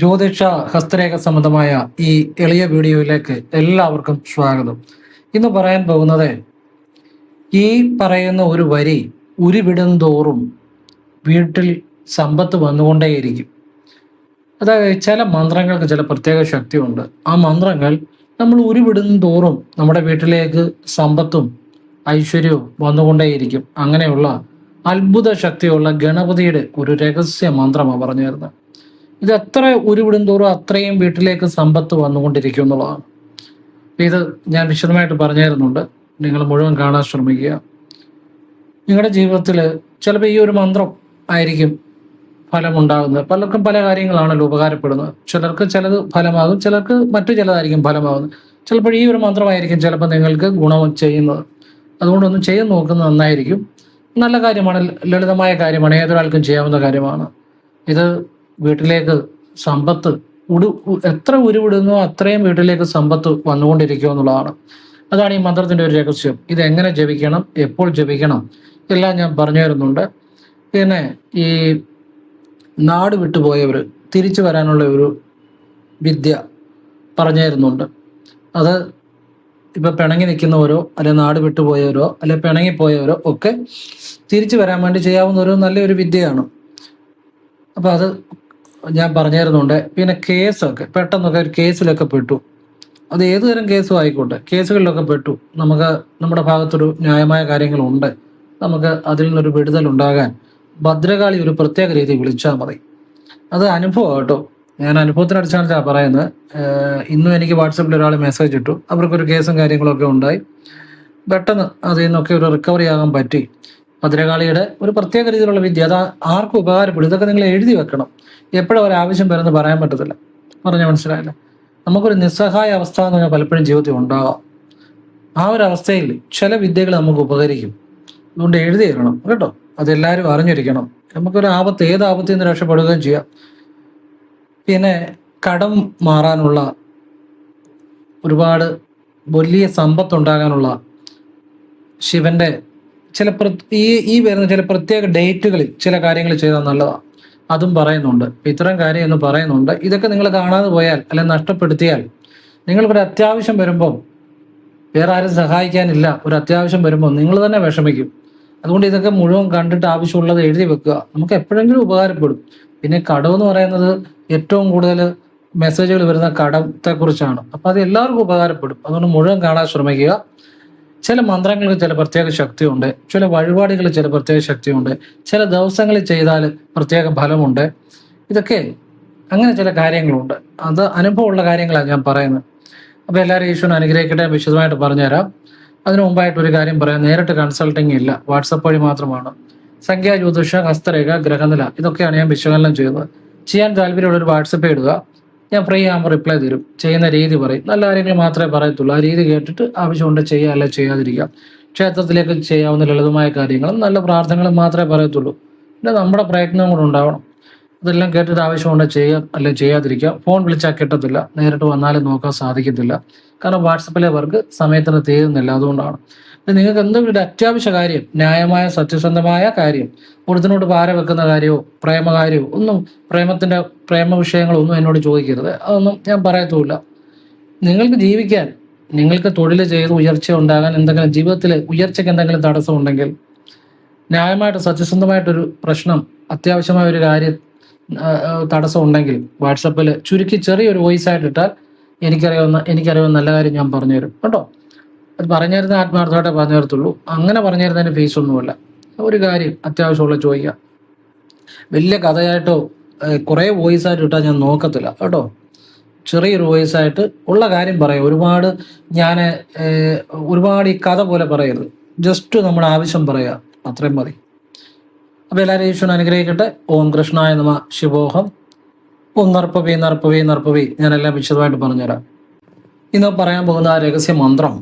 ജ്യോതിഷ ഹസ്തരേഖ സംബന്ധമായ ഈ എളിയ വീഡിയോയിലേക്ക് എല്ലാവർക്കും സ്വാഗതം. ഇന്ന് പറയാൻ പോകുന്നത് ഈ പറയുന്ന ഒരു വരി ഉരുവിടും തോറും വീട്ടിൽ സമ്പത്ത് വന്നുകൊണ്ടേയിരിക്കും. അതായത് ചില മന്ത്രങ്ങൾക്ക് ചില പ്രത്യേക ശക്തിയുണ്ട്. ആ മന്ത്രങ്ങൾ നമ്മൾ ഉരുവിടും തോറും നമ്മുടെ വീട്ടിലേക്ക് സമ്പത്തും ഐശ്വര്യവും വന്നുകൊണ്ടേയിരിക്കും. അങ്ങനെയുള്ള അത്ഭുത ശക്തിയുള്ള ഗണപതിയുടെ ഒരു രഹസ്യ മന്ത്രമാണ് പറഞ്ഞു തരുന്നത്. ഇത് എത്ര ഉരുവിടും തോറും അത്രയും വീട്ടിലേക്ക് സമ്പത്ത് വന്നുകൊണ്ടിരിക്കും എന്നുള്ളതാണ്. ഇത് ഞാൻ വിശദമായിട്ട് പറഞ്ഞു തരുന്നുണ്ട്. നിങ്ങൾ മുഴുവൻ കാണാൻ ശ്രമിക്കുക. നിങ്ങളുടെ ജീവിതത്തിൽ ചിലപ്പോൾ ഈ ഒരു മന്ത്രം ആയിരിക്കും ഫലമുണ്ടാകുന്നത്. പലർക്കും പല കാര്യങ്ങളാണല്ലോ ഉപകാരപ്പെടുന്നത്. ചിലർക്ക് ചിലത് ഫലമാകും, ചിലർക്ക് മറ്റു ചിലതായിരിക്കും ഫലമാകുന്നത്. ചിലപ്പോൾ ഈ ഒരു മന്ത്രമായിരിക്കും ചിലപ്പോൾ നിങ്ങൾക്ക് ഗുണം ചെയ്യുന്നത്. അതുകൊണ്ടൊന്ന് ചെയ്ത് നോക്കുന്നത് നന്നായിരിക്കും. നല്ല കാര്യമാണ്, ലളിതമായ കാര്യമാണ്, ഏതൊരാൾക്കും ചെയ്യാവുന്ന കാര്യമാണ്. ഇത് വീട്ടിലേക്ക് സമ്പത്ത് എത്ര ഉരുവിടുന്നോ അത്രയും വീട്ടിലേക്ക് സമ്പത്ത് വന്നുകൊണ്ടിരിക്കുക എന്നുള്ളതാണ്. അതാണ് ഈ മന്ത്രത്തിന്റെ ഒരു രഹസ്യം. ഇത് എങ്ങനെ ജപിക്കണം, എപ്പോൾ ജപിക്കണം, എല്ലാം ഞാൻ പറഞ്ഞു തരുന്നുണ്ട്. പിന്നെ ഈ നാട് വിട്ടുപോയവർ തിരിച്ചു വരാനുള്ള ഒരു വിദ്യ പറഞ്ഞു തരുന്നുണ്ട്. അത് ഇപ്പൊ പിണങ്ങി നിൽക്കുന്നവരോ അല്ലെ നാട് വിട്ടുപോയവരോ അല്ലെ പിണങ്ങിപ്പോയവരോ ഒക്കെ തിരിച്ചു വരാൻ വേണ്ടി ചെയ്യാവുന്ന ഒരു നല്ലൊരു വിദ്യയാണ്. അപ്പൊ അത് ഞാൻ പറഞ്ഞു തരുന്നുണ്ട്. പിന്നെ കേസൊക്കെ പെട്ടെന്നൊക്കെ ഒരു കേസിലൊക്കെ പെട്ടു, അത് ഏതുതരം കേസും ആയിക്കോട്ടെ, കേസുകളിലൊക്കെ പെട്ടു, നമുക്ക് നമ്മുടെ ഭാഗത്തൊരു ന്യായമായ കാര്യങ്ങളുണ്ട്, നമുക്ക് അതിൽ നിന്നൊരു വിടുതൽ ഉണ്ടാകാൻ ഭദ്രകാളി ഒരു പ്രത്യേക രീതി വിളിച്ചാൽ മതി. അത് അനുഭവം കേട്ടോ, ഞാൻ അനുഭവത്തിന് അടിസ്ഥാനത്തിലാണ് പറയുന്നത്. ഇന്നും എനിക്ക് വാട്സപ്പിൽ ഒരാൾ മെസ്സേജ് ഇട്ടു, അവർക്കൊരു കേസും കാര്യങ്ങളൊക്കെ ഉണ്ടായി, പെട്ടെന്ന് അതിൽ നിന്നൊക്കെ ഒരു റിക്കവറി ആകാൻ പറ്റി. ഭദ്രകാളിയുടെ ഒരു പ്രത്യേക രീതിയിലുള്ള വിദ്യ, അത് ആർക്കും ഉപകാരപ്പെടും. ഇതൊക്കെ നിങ്ങൾ എഴുതി വെക്കണം. എപ്പോഴും ഒരാവശ്യം വരുന്നത് പറയാൻ പറ്റത്തില്ല. പറഞ്ഞാൽ മനസ്സിലായില്ല. നമുക്കൊരു നിസ്സഹായ അവസ്ഥ എന്ന് പറഞ്ഞാൽ പലപ്പോഴും ജീവിതത്തിൽ ഉണ്ടാകാം. ആ ഒരു അവസ്ഥയിൽ ചില വിദ്യകൾ നമുക്ക് ഉപകരിക്കും. അതുകൊണ്ട് എഴുതി തരണം കേട്ടോ, അതെല്ലാവരും അറിഞ്ഞിരിക്കണം. നമുക്കൊരു ആപത്ത്, ഏത് ആപത്തിൽ നിന്ന് രക്ഷപ്പെടുകയും ചെയ്യാം. പിന്നെ കടം മാറാനുള്ള, ഒരുപാട് വലിയ സമ്പത്തുണ്ടാകാനുള്ള ശിവന്റെ ചില ഈ വരുന്ന ചില പ്രത്യേക ഡേറ്റുകളിൽ ചില കാര്യങ്ങൾ ചെയ്താൽ നല്ലതാണ്. അതും പറയുന്നുണ്ട്. ഇത്തരം കാര്യം എന്ന് പറയുന്നുണ്ട്. ഇതൊക്കെ നിങ്ങൾ കാണാതെ പോയാൽ അല്ലെങ്കിൽ നഷ്ടപ്പെടുത്തിയാൽ നിങ്ങൾക്കൊരു അത്യാവശ്യം വരുമ്പം വേറെ ആരും സഹായിക്കാനില്ല, ഒരു അത്യാവശ്യം വരുമ്പോൾ നിങ്ങൾ തന്നെ വിഷമിക്കും. അതുകൊണ്ട് ഇതൊക്കെ മുഴുവൻ കണ്ടിട്ട് ആവശ്യമുള്ളത് എഴുതി വെക്കുക. നമുക്ക് എപ്പോഴെങ്കിലും ഉപകാരപ്പെടും. പിന്നെ കടം എന്ന് പറയുന്നത് ഏറ്റവും കൂടുതൽ മെസ്സേജുകൾ വരുന്ന കടത്തെക്കുറിച്ചാണ്. അപ്പം അത് എല്ലാവർക്കും ഉപകാരപ്പെടും. അതുകൊണ്ട് മുഴുവൻ കാണാൻ ശ്രമിക്കുക. ചില മന്ത്രങ്ങൾക്ക് ചില പ്രത്യേക ശക്തിയുണ്ട്, ചില വഴിപാടുകൾ ചില പ്രത്യേക ശക്തിയുണ്ട്, ചില ദിവസങ്ങളിൽ ചെയ്താൽ പ്രത്യേക ഫലമുണ്ട്. ഇതൊക്കെ അങ്ങനെ ചില കാര്യങ്ങളുണ്ട്. അത് അനുഭവമുള്ള കാര്യങ്ങളാണ് ഞാൻ പറയുന്നത്. അപ്പോൾ എല്ലാവരും ഈശ്വരൻ അനുഗ്രഹിക്കട്ടെ. വിശദമായിട്ട് പറഞ്ഞുതരാം. അതിനു മുമ്പായിട്ട് ഒരു കാര്യം പറയാം. നേരിട്ട് കൺസൾട്ടിങ് ഇല്ല, വാട്സപ്പ് വഴി മാത്രമാണ്. സംഖ്യാ ജ്യോതിഷ, ഹസ്തരേഖ, ഗ്രഹനില, ഇതൊക്കെയാണ് ഞാൻ വിശകലനം ചെയ്യുന്നത്. ചെയ്യാൻ താല്പര്യമുള്ളൊരു വാട്സപ്പ് ഇടുക, ഞാൻ ഫ്രീ ആകുമ്പോൾ റിപ്ലൈ തരും. ചെയ്യുന്ന രീതി പറയും. നല്ല കാര്യങ്ങൾ മാത്രമേ പറയത്തുള്ളൂ. ആ രീതി കേട്ടിട്ട് ആവശ്യമുണ്ട് ചെയ്യുക, അല്ല ചെയ്യാതിരിക്കാം. ക്ഷേത്രത്തിലേക്ക് ചെയ്യാവുന്ന ലളിതമായ കാര്യങ്ങളും നല്ല പ്രാർത്ഥനകളും മാത്രമേ പറയത്തുള്ളൂ. പിന്നെ നമ്മുടെ പ്രയത്നം കൂടെ ഉണ്ടാവണം. അതെല്ലാം കേട്ടിട്ട് ആവശ്യമുണ്ട് ചെയ്യുക, അല്ലെ ചെയ്യാതിരിക്കാം. ഫോൺ വിളിച്ചാൽ കിട്ടത്തില്ല, നേരിട്ട് വന്നാലും നോക്കാൻ സാധിക്കത്തില്ല. കാരണം വാട്സപ്പിലെ വർക്ക് സമയത്തിന് തീരുന്നില്ല. അതുകൊണ്ടാണ്. നിങ്ങൾക്ക് എന്തെങ്കിലും ഒരു അത്യാവശ്യ കാര്യം, ന്യായമായ സത്യസന്ധമായ കാര്യം, ഒരുത്തിനോട് പാര വെക്കുന്ന കാര്യമോ പ്രേമകാര്യമോ ഒന്നും, പ്രേമ വിഷയങ്ങളോ ഒന്നും എന്നോട് ചോദിക്കരുത്. അതൊന്നും ഞാൻ പറയത്തുമില്ല. നിങ്ങൾക്ക് ജീവിക്കാൻ, നിങ്ങൾക്ക് തൊഴിൽ ചെയ്ത് ഉയർച്ച ഉണ്ടാകാൻ, എന്തെങ്കിലും ജീവിതത്തിൽ ഉയർച്ചയ്ക്ക് എന്തെങ്കിലും തടസ്സം ഉണ്ടെങ്കിൽ, ന്യായമായിട്ട് സത്യസന്ധമായിട്ടൊരു പ്രശ്നം, അത്യാവശ്യമായ ഒരു കാര്യം തടസ്സം ഉണ്ടെങ്കിൽ വാട്സപ്പിൽ ചുരുക്കി ചെറിയൊരു വോയിസ് ആയിട്ട് ഇട്ടാൽ എനിക്കറിയാവുന്ന നല്ല കാര്യം ഞാൻ പറഞ്ഞുതരും കേട്ടോ. അത് പറഞ്ഞു തരുന്ന ആത്മാർത്ഥമായിട്ടേ പറഞ്ഞു തരത്തുള്ളൂ. അങ്ങനെ പറഞ്ഞു തരുന്നതിന് ഫീസൊന്നുമില്ല. ഒരു കാര്യം അത്യാവശ്യമുള്ള ചോദിക്കാം. വലിയ കഥയായിട്ടോ കുറേ വോയിസ് ആയിട്ട് ഇട്ടാൽ ഞാൻ നോക്കത്തില്ല കേട്ടോ. ചെറിയൊരു വോയിസ് ആയിട്ട് ഉള്ള കാര്യം പറയാം. ഒരുപാട് ഈ കഥ പോലെ പറയരുത്. ജസ്റ്റ് നമ്മുടെ ആവശ്യം പറയുക, അത്രയും മതി. അപ്പോൾ എല്ലാവരും ഈശ്വരൻ അനുഗ്രഹിക്കട്ടെ. ഓം കൃഷ്ണായ നമ. ശിവോഹം. ഓം നർപ്പവി. ഞാനെല്ലാം വിശദമായിട്ട് പറഞ്ഞുതരാം. ഇന്ന് പറയാൻ പോകുന്ന ആ രഹസ്യ മന്ത്രം,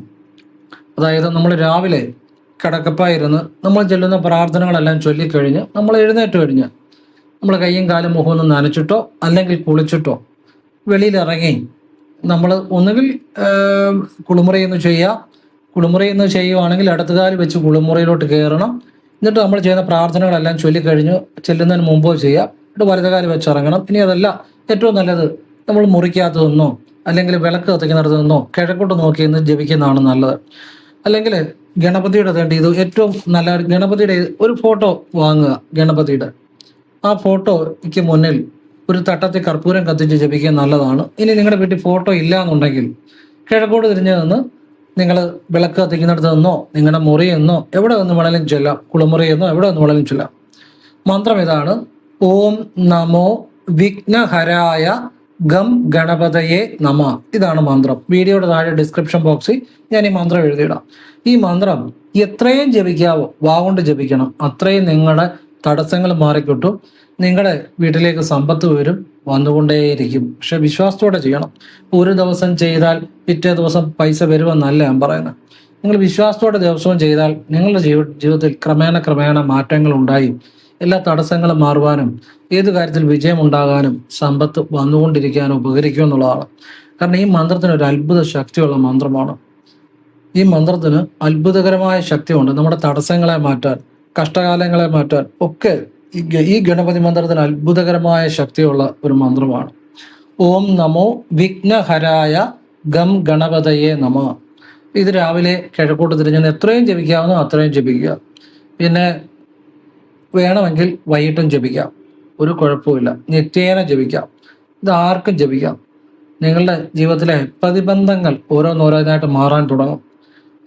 അതായത് നമ്മൾ രാവിലെ കിടക്കപ്പായിരുന്ന് നമ്മൾ ചൊല്ലുന്ന പ്രാർത്ഥനകളെല്ലാം ചൊല്ലിക്കഴിഞ്ഞ് നമ്മൾ എഴുന്നേറ്റ് കഴിഞ്ഞ് നമ്മൾ കയ്യും കാലും മുഖം ഒന്ന് നനച്ചിട്ടോ അല്ലെങ്കിൽ കുളിച്ചിട്ടോ വെളിയിലിറങ്ങി നമ്മൾ ഒന്നുകിൽ കുളിമുറിയിൽ നിന്ന് ചെയ്യുവാണെങ്കിൽ ഇടത്തുകാല് വെച്ച് കുളിമുറിയിലോട്ട് കയറണം. എന്നിട്ട് നമ്മൾ ചെയ്യുന്ന പ്രാർത്ഥനകളെല്ലാം ചൊല്ലിക്കഴിഞ്ഞ് ചെല്ലുന്നതിന് മുമ്പോ ചെയ്യുക, എന്നിട്ട് വലതുകാല് വെച്ചിറങ്ങണം. ഇനി അതല്ല ഏറ്റവും നല്ലത് നമ്മൾ മുറിക്കകത്ത് നിന്നോ അല്ലെങ്കിൽ വിളക്ക് കത്തിക്കുന്നിടത്ത് നിന്നോ കിഴക്കോട്ട് നോക്കി നിന്ന് ജപിക്കുന്നതാണ് നല്ലത്. അല്ലെങ്കിൽ ഗണപതിയുടെ തേണ്ടി ഇത് ഏറ്റവും നല്ല ഗണപതിയുടെ ഒരു ഫോട്ടോ വാങ്ങുക. ഗണപതിയുടെ ആ ഫോട്ടോയ്ക്ക് മുന്നിൽ ഒരു തട്ടത്തിൽ കർപ്പൂരം കത്തിച്ച് ജപിക്കുക നല്ലതാണ്. ഇനി നിങ്ങളുടെ വീട്ടിൽ ഫോട്ടോ ഇല്ല എന്നുണ്ടെങ്കിൽ കിഴക്കോട്ട് തിരിഞ്ഞു നിന്ന് നിങ്ങൾ വിളക്ക് കത്തിക്കുന്നിടത്ത് നിന്നോ നിങ്ങളുടെ മുറിയിൽ നിന്നോ എവിടെ നിന്ന് വേണമെങ്കിലും ചൊല്ലാം, കുളിമുറിയിൽ നിന്നോ എവിടെ നിന്ന് വേണമെങ്കിലും ചൊല്ലാം. മന്ത്രം ഇതാണ്: ഓം നമോ വിഘ്നഹരായ ഗം ഗണപതയെ നമ. ഇതാണ് മന്ത്രം. വീഡിയോയുടെ താഴെ ഡിസ്ക്രിപ്ഷൻ ബോക്സിൽ ഞാൻ ഈ മന്ത്രം എഴുതിയിടാം. ഈ മന്ത്രം എത്രയും ജപിക്കാവോ വാഗൊണ്ട് ജപിക്കണം. അത്രയും നിങ്ങളുടെ തടസ്സങ്ങൾ മാറിക്കിട്ടും. നിങ്ങളുടെ വീട്ടിലേക്ക് സമ്പത്ത് വരും, വന്നുകൊണ്ടേയിരിക്കും. പക്ഷെ വിശ്വാസത്തോടെ ചെയ്യണം. ഒരു ദിവസം ചെയ്താൽ പിറ്റേ ദിവസം പൈസ വരുമെന്നല്ല ഞാൻ പറയുന്നത്. നിങ്ങൾ വിശ്വാസത്തോടെ ദിവസവും ചെയ്താൽ നിങ്ങളുടെ ജീവിതത്തിൽ ക്രമേണ മാറ്റങ്ങൾ ഉണ്ടായി എല്ലാ തടസ്സങ്ങളും മാറുവാനും ഏത് കാര്യത്തിൽ വിജയമുണ്ടാകാനും സമ്പത്ത് വന്നുകൊണ്ടിരിക്കാനും ഉപകരിക്കും എന്നുള്ളതാണ്. കാരണം ഈ മന്ത്രത്തിന് ഒരു അത്ഭുത ശക്തിയുള്ള മന്ത്രമാണ്. ഈ മന്ത്രത്തിന് അത്ഭുതകരമായ ശക്തിയുണ്ട്. നമ്മുടെ തടസ്സങ്ങളെ മാറ്റാൻ, കഷ്ടകാലങ്ങളെ മാറ്റാൻ ഒക്കെ ഈ ഗണപതി മന്ത്രത്തിന് അത്ഭുതകരമായ ശക്തിയുള്ള ഒരു മന്ത്രമാണ്. ഓം നമോ വിഘ്നഹരായ ഗം ഗണപതയെ നമ. ഇത് രാവിലെ കിഴക്കോട്ട് തിരിഞ്ഞ് എത്രയും ജപിക്കാവുന്നോ അത്രയും ജപിക്കുക. പിന്നെ വേണമെങ്കിൽ വൈകിട്ടും ജപിക്കാം, ഒരു കുഴപ്പമില്ല. നിത്യേന ജപിക്കാം. ഇത് ആർക്കും ജപിക്കാം. നിങ്ങളുടെ ജീവിതത്തിലെ പ്രതിബന്ധങ്ങൾ ഓരോന്നോരോന്നായിട്ട് മാറാൻ തുടങ്ങും.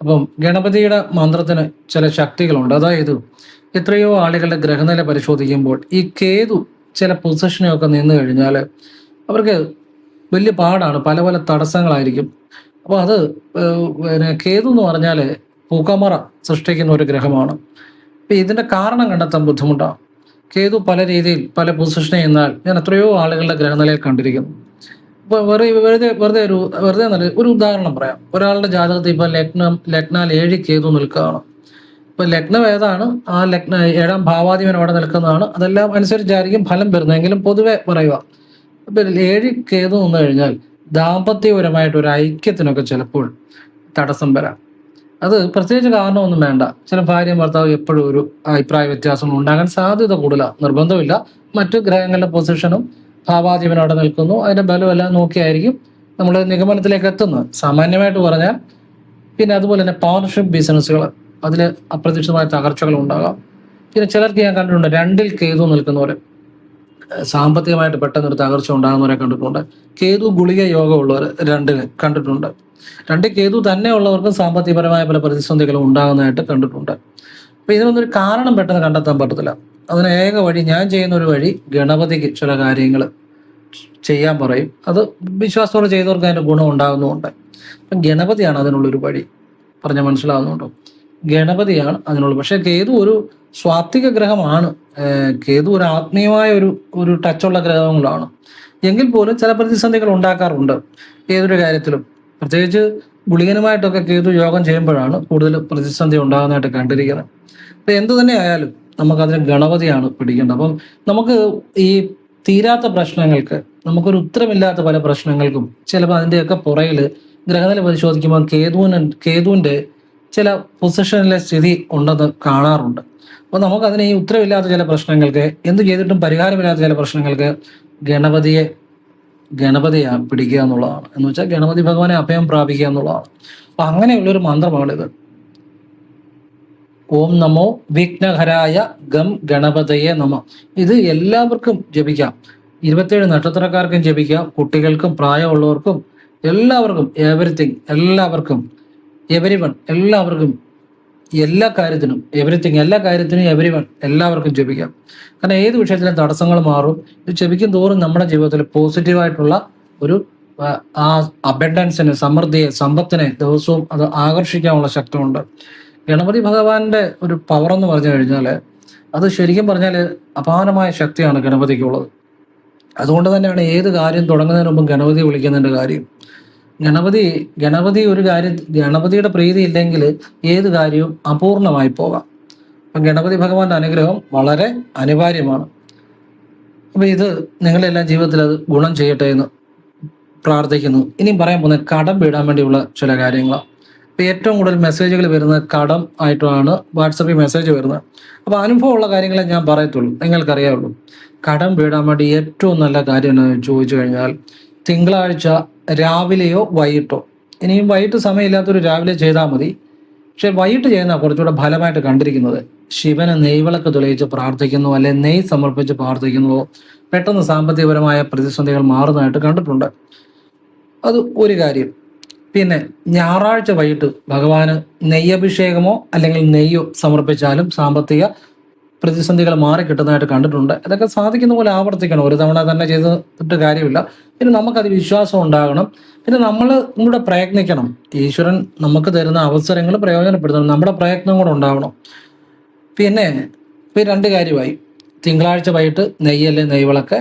അപ്പം ഗണപതിയുടെ മന്ത്രത്തിന് ചില ശക്തികളുണ്ട്. അതായത് എത്രയോ ആളുകളുടെ ഗ്രഹനില പരിശോധിക്കുമ്പോൾ ഈ കേതു ചില പൊസിഷനൊക്കെ നിന്ന് കഴിഞ്ഞാൽ അവർക്ക് വലിയ പാടാണ്, പല പല തടസ്സങ്ങളായിരിക്കും. അപ്പോൾ അത് കേതു എന്ന് പറഞ്ഞാൽ പുകമറ സൃഷ്ടിക്കുന്ന ഒരു ഗ്രഹമാണ്. അപ്പം ഇതിൻ്റെ കാരണം കണ്ടെത്താൻ ബുദ്ധിമുട്ടാണ്. കേതു പല രീതിയിൽ പല പൊസിഷനിൽ നിന്നാൽ ഞാൻ എത്രയോ ആളുകളുടെ ഗ്രഹനിലയിൽ കണ്ടിരിക്കുന്നു. ഇപ്പോൾ വെറുതെ നല്ല ഒരു ഉദാഹരണം പറയാം. ഒരാളുടെ ജാതകത്തിൽ ഇപ്പോൾ ലഗ്നാൽ 7 കേതു നിൽക്കുകയാണ്. ഇപ്പൊ ലഗ്നം ഏതാണ്, ആ ലഗ്ന 7ാം ഭാവാധിപൻ അവിടെ നിൽക്കുന്നതാണ്. അതെല്ലാം അനുസരിച്ചായിരിക്കും ഫലം വരുന്നതെങ്കിലും പൊതുവെ പറയുക. ഇപ്പൊ 7 കേതു നിന്ന് കഴിഞ്ഞാൽ ദാമ്പത്യപരമായിട്ട് ഒരു ഐക്യത്തിനൊക്കെ ചിലപ്പോൾ തടസ്സം വരാം. അത് പ്രത്യേകിച്ച് കാരണമൊന്നും വേണ്ട. ചില ഭാര്യയും ഭർത്താവ് എപ്പോഴും ഒരു അഭിപ്രായ വ്യത്യാസങ്ങൾ ഉണ്ടാകാൻ സാധ്യത കൂടുതലാണ്. നിർബന്ധമില്ല. മറ്റു ഗ്രഹങ്ങളുടെ പൊസിഷനും ഭാവാധിപൻ അവിടെ നിൽക്കുന്നു, അതിന്റെ ബലമെല്ലാം നോക്കിയായിരിക്കും നമ്മൾ നിഗമനത്തിലേക്ക് എത്തുന്നത്, സാമാന്യമായിട്ട് പറഞ്ഞാൽ. പിന്നെ അതുപോലെ തന്നെ പാർട്ണർഷിപ്പ് ബിസിനസ്സുകൾ, അതിൽ അപ്രതീക്ഷിതമായ തകർച്ചകൾ ഉണ്ടാകാം. പിന്നെ ചിലർക്ക് ഞാൻ കണ്ടിട്ടുണ്ട് 2ൽ കേതു നിൽക്കുന്നവരെ സാമ്പത്തികമായിട്ട് പെട്ടെന്നൊരു തകർച്ച ഉണ്ടാകുന്നവരെ കണ്ടിട്ടുണ്ട്. കേതു ഗുളിക യോഗമുള്ളവർ 2ൽ കണ്ടിട്ടുണ്ട്. 2 കേതു തന്നെ ഉള്ളവർക്കും സാമ്പത്തികപരമായ പല പ്രതിസന്ധികളും ഉണ്ടാകുന്നതായിട്ട് കണ്ടിട്ടുണ്ട്. അപ്പൊ ഇതിനൊന്നൊരു കാരണം പെട്ടെന്ന് കണ്ടെത്താൻ പറ്റത്തില്ല. അതിന് ഏക വഴി, ഞാൻ ചെയ്യുന്ന ഒരു വഴി, ഗണപതിക്ക് ചില കാര്യങ്ങൾ ചെയ്യാൻ പറയും. അത് വിശ്വാസത്തോടെ ചെയ്തവർക്ക് അതിന്റെ ഗുണം ഉണ്ടാകുന്നുമുണ്ട്. അപ്പം ഗണപതിയാണ് അതിനുള്ളൊരു വഴി. പറഞ്ഞാൽ മനസ്സിലാകുന്നുണ്ടോ? ഗണപതിയാണ് അതിനുള്ള. പക്ഷെ കേതു ഒരു സ്വാത്വിക ഗ്രഹമാണ്. കേതു ഒരു ആത്മീയമായ ഒരു ടച്ചുള്ള ഗ്രഹങ്ങളാണ്. എങ്കിൽ പോലും ചില പ്രതിസന്ധികൾ ഉണ്ടാക്കാറുണ്ട് ഏതൊരു കാര്യത്തിലും. പ്രത്യേകിച്ച് ഗുളികനുമായിട്ടൊക്കെ കേതു യോഗം ചെയ്യുമ്പോഴാണ് കൂടുതൽ പ്രതിസന്ധി ഉണ്ടാകുന്നതായിട്ട് കണ്ടിരിക്കുന്നത്. അപ്പൊ എന്തു തന്നെ ആയാലും നമുക്കതിന് ഗണപതിയാണ് പിടിക്കേണ്ടത്. അപ്പം നമുക്ക് ഈ തീരാത്ത പ്രശ്നങ്ങൾക്ക്, നമുക്കൊരു ഉത്തരമില്ലാത്ത പല പ്രശ്നങ്ങൾക്കും ചിലപ്പോൾ അതിൻ്റെയൊക്കെ പുറയിൽ ഗ്രഹനില പരിശോധിക്കുമ്പോൾ കേതുവിൻ്റെ ചില പൊസിഷനിലെ സ്ഥിതി ഉണ്ടെന്ന് കാണാറുണ്ട്. അപ്പോൾ നമുക്കതിന് ഈ ഉത്തരവില്ലാത്ത ചില പ്രശ്നങ്ങൾക്ക്, എന്ത് ചെയ്തിട്ടും പരിഹാരമില്ലാത്ത ചില പ്രശ്നങ്ങൾക്ക് ഗണപതിയെ പിടിക്കുക എന്നുള്ളതാണ്. എന്ന് വെച്ചാൽ ഗണപതി ഭഗവാനെ അഭയം പ്രാപിക്കുക എന്നുള്ളതാണ്. അപ്പൊ അങ്ങനെയുള്ളൊരു മന്ത്രമാണിത്. ഓം നമോ വിഘ്നഹരായ ഗം ഗണപതയെ നമ. ഇത് എല്ലാവർക്കും ജപിക്കാം. 27 നക്ഷത്രക്കാർക്കും ജപിക്കാം, കുട്ടികൾക്കും പ്രായമുള്ളവർക്കും എല്ലാവർക്കും, എല്ലാവർക്കും എല്ലാ കാര്യത്തിനും എല്ലാവർക്കും ജപിക്കാം. കാരണം ഏത് വിഷയത്തിലും തടസ്സങ്ങൾ മാറും. ഇത് ജപിക്കും തോറും നമ്മുടെ ജീവിതത്തിൽ പോസിറ്റീവായിട്ടുള്ള ഒരു ആ അബൻഡൻസിനെ, സമൃദ്ധിയെ, സമ്പത്തിനെ ദിവസവും അത് ആകർഷിക്കാനുള്ള ശക്തിയുണ്ട്. ഗണപതി ഭഗവാന്റെ ഒരു പവർ എന്ന് പറഞ്ഞു കഴിഞ്ഞാൽ അത് ശരിക്കും പറഞ്ഞാൽ അപാരമായ ശക്തിയാണ് ഗണപതിക്കുള്ളത്. അതുകൊണ്ട് തന്നെയാണ് ഏത് കാര്യം തുടങ്ങുന്നതിന് മുമ്പ് ഗണപതി വിളിക്കുന്നതിൻ്റെ കാര്യം. ഗണപതിയുടെ പ്രീതി ഇല്ലെങ്കിൽ ഏത് കാര്യവും അപൂർണമായി പോകാം. അപ്പം ഗണപതി ഭഗവാന്റെ അനുഗ്രഹം വളരെ അനിവാര്യമാണ്. അപ്പം ഇത് നിങ്ങളെല്ലാം ജീവിതത്തിൽ അത് ഗുണം ചെയ്യട്ടെ എന്ന് പ്രാർത്ഥിക്കുന്നു. ഇനിയും പറയാൻ പോകുന്നത് കടം വീടാൻ വേണ്ടിയുള്ള ചില കാര്യങ്ങളാണ്. ഇപ്പോൾ ഏറ്റവും കൂടുതൽ മെസ്സേജുകൾ വരുന്നത് കടം ആയിട്ടാണ് വാട്സപ്പിൽ മെസ്സേജ് വരുന്നത്. അപ്പോൾ അനുഭവമുള്ള കാര്യങ്ങളെ ഞാൻ പറയത്തുള്ളൂ, നിങ്ങൾക്കറിയാവുള്ളൂ. കടം വീടാൻ വേണ്ടി ഏറ്റവും നല്ല കാര്യം എന്ന് ചോദിച്ചു കഴിഞ്ഞാൽ തിങ്കളാഴ്ച രാവിലെയോ വൈകിട്ടോ, ഇനിയും വൈകിട്ട് സമയമില്ലാത്തൊരു രാവിലെ ചെയ്താൽ മതി. പക്ഷെ വൈകിട്ട് ചെയ്യുന്ന കുറച്ചുകൂടെ ഫലമായിട്ട് കണ്ടിരിക്കുന്നത് ശിവന് നെയ്വിളക്ക് തെളിയിച്ച് പ്രാർത്ഥിക്കുന്നു, അല്ലെ നെയ്യ് സമർപ്പിച്ച് പ്രാർത്ഥിക്കുന്നുവോ പെട്ടെന്ന് സാമ്പത്തികപരമായ പ്രതിസന്ധികൾ മാറുന്നതായിട്ട് കണ്ടിട്ടുണ്ട്. അത് ഒരു കാര്യം. പിന്നെ ഞായറാഴ്ച വൈകിട്ട് ഭഗവാന് നെയ്യഭിഷേകമോ അല്ലെങ്കിൽ നെയ്യോ സമർപ്പിച്ചാലും സാമ്പത്തിക പ്രതിസന്ധികൾ മാറിക്കിട്ടുന്നതായിട്ട് കണ്ടിട്ടുണ്ട്. ഇതൊക്കെ സാധിക്കുന്ന പോലെ ആവർത്തിക്കണം, ഒരു തവണ തന്നെ ചെയ്തിട്ട് കാര്യമില്ല. പിന്നെ നമുക്കത് വിശ്വാസം ഉണ്ടാകണം. പിന്നെ നമ്മൾ കൂടെ പ്രയത്നിക്കണം. ഈശ്വരൻ നമുക്ക് തരുന്ന അവസരങ്ങൾ പ്രയോജനപ്പെടുത്തണം, നമ്മുടെ പ്രയത്നം കൂടെ ഉണ്ടാവണം. പിന്നെ ഇപ്പം 2 കാര്യമായി. തിങ്കളാഴ്ച വൈകിട്ട് നെയ്യല്ലേ നെയ്വിളക്ക്,